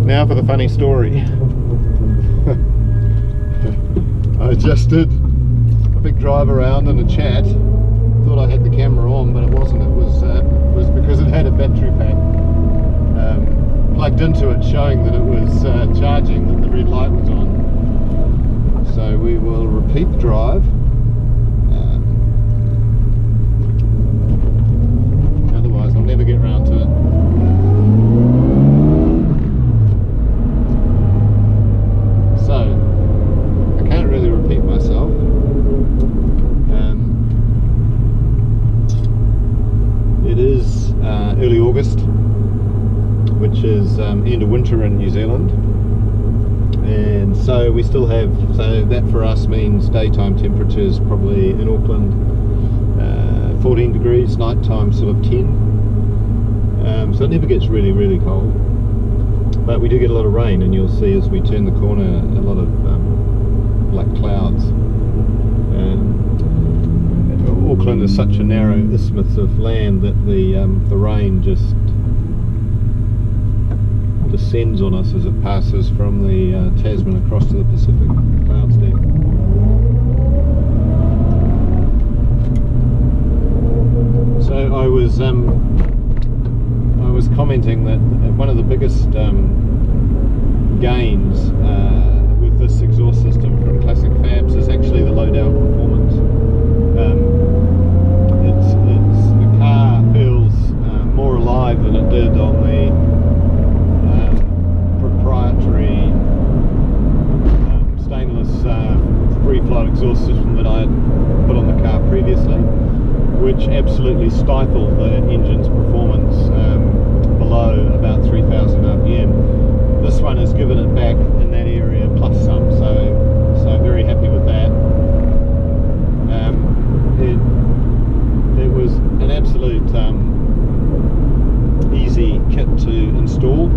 Now for the funny story. I just did a big drive around and a chat. Thought I had the camera on, but it wasn't. It was because it had a battery pack plugged into it, showing that it was charging, that the red light was on. So we will repeat the drive. Otherwise I'll never get round to it. Early August, which is end of winter in New Zealand, and so we still have, so that for us means daytime temperatures probably in Auckland 14 degrees, nighttime sort of 10, so it never gets really cold, but we do get a lot of rain, and you'll see as we turn the corner a lot of black clouds. Auckland is such a narrow isthmus of land that the rain just descends on us as it passes from the Tasman across to the Pacific. Clouds there. So I was commenting that one of the biggest gains with this exhaust system from Classicfabs is actually the low down performance. The car feels more alive than it did on the proprietary stainless free flow exhaust system that I had put on the car previously, which absolutely stifled the engine's performance below about 3000 RPM. This one has given it back in that area plus some, so very happy with that. It was an absolute easy kit to install.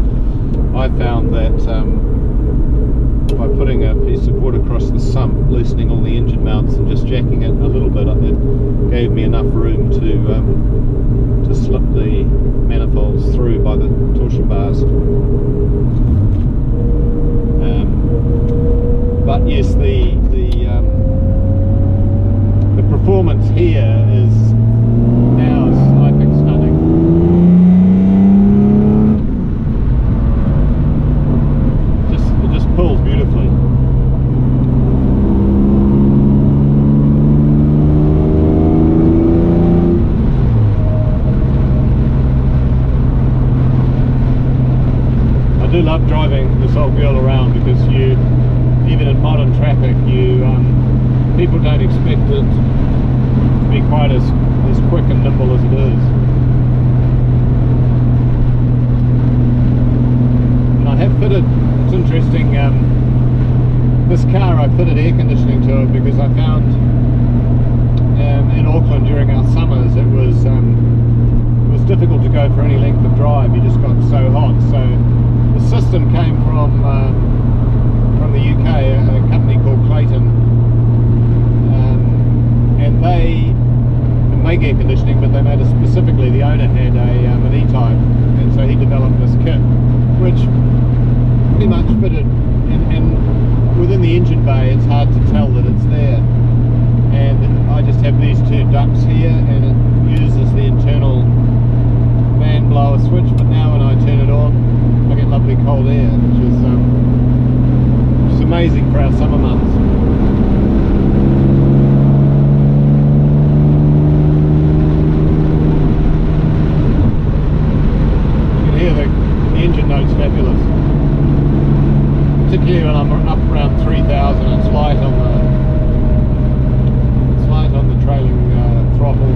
I found that by putting a piece of wood across the sump, loosening all the engine mounts and just jacking it a little bit, it gave me enough room to slip the manifolds through by the torsion bars. But yes, the performance here is now, I think, stunning. It just pulls beautifully. I do love driving this old girl around because even in modern traffic, people don't expect it to be quite as quick and nimble as it is. And I have fitted, it's interesting, this car I fitted air conditioning to it because I found in Auckland during our summers it was difficult to go for any length of drive. You just got so hot. So the system came from the UK, a company called Clayton, and they make air conditioning, but they made it specifically, the owner had an E-Type, and so he developed this kit, which pretty much fitted, and within the engine bay it's hard to tell that it's there. And I just have these two ducts here, and it uses the internal fan blower switch, but now when I turn it on I get lovely cold air, which is amazing for our summer months. You can hear the engine notes fabulous, particularly when I'm up around 3000. It's light on the trailing throttle,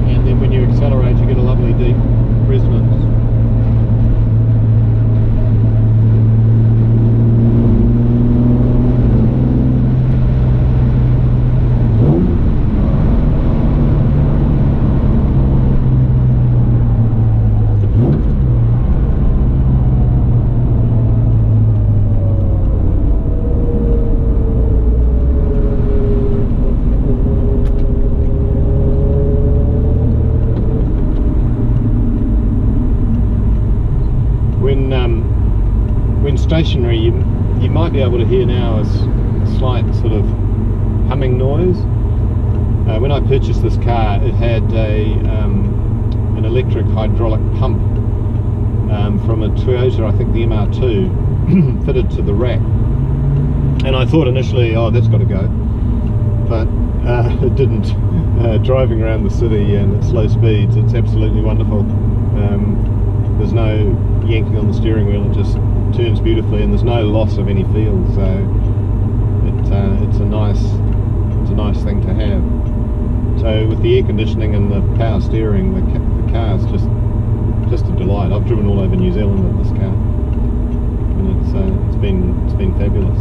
and then when you accelerate you get a lovely deep resonance. when stationary, you might be able to hear now a slight sort of humming noise. When I purchased this car, it had an electric hydraulic pump from a Toyota, I think the MR2, fitted to the rack, and I thought initially, oh, that's got to go, but it didn't. Driving around the city and at slow speeds, it's absolutely wonderful. There's no yanking on the steering wheel, it just turns beautifully, and there's no loss of any feel, so it's a nice thing to have. So with the air conditioning and the power steering, the car is just a delight. I've driven all over New Zealand with this car, and it's been fabulous.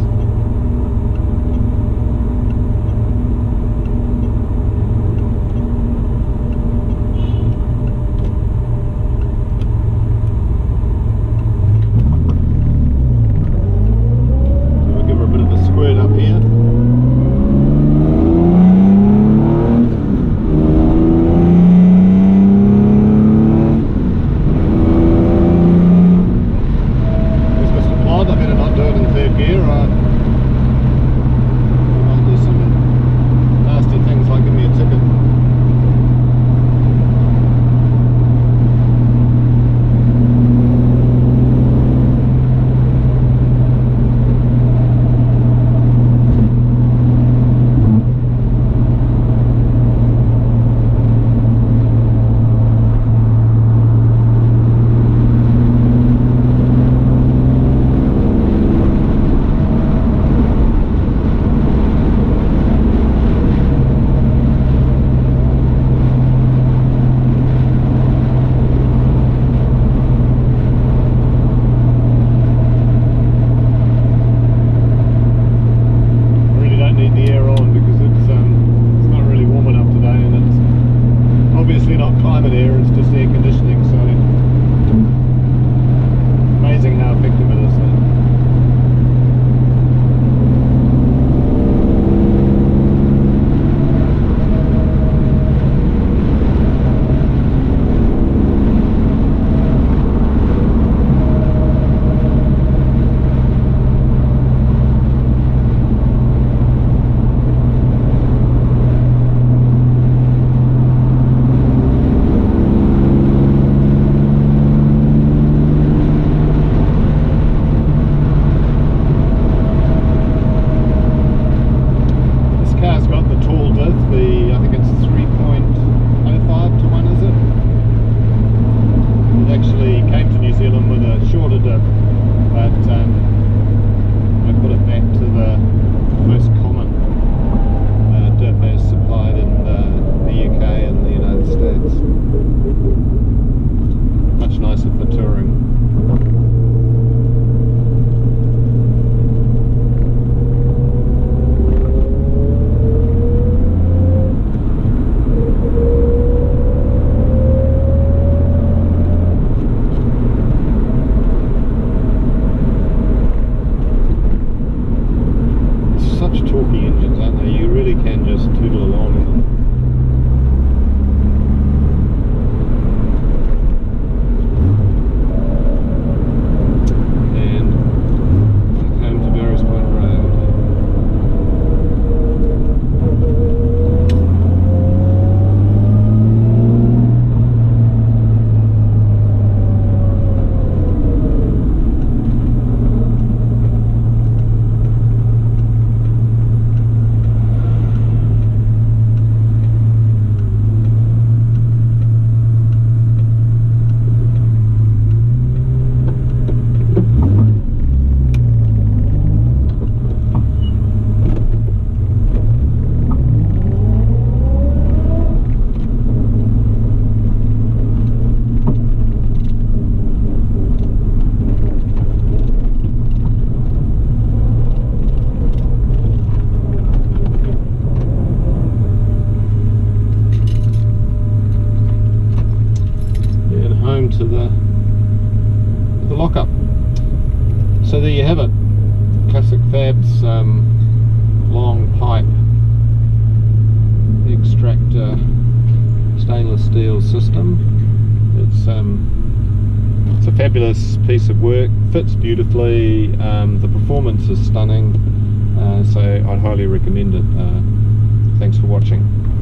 to the lockup. So there you have it, Classicfabs long pipe extractor stainless steel system. It's It's a fabulous piece of work, fits beautifully, the performance is stunning, so I'd highly recommend it. Thanks for watching.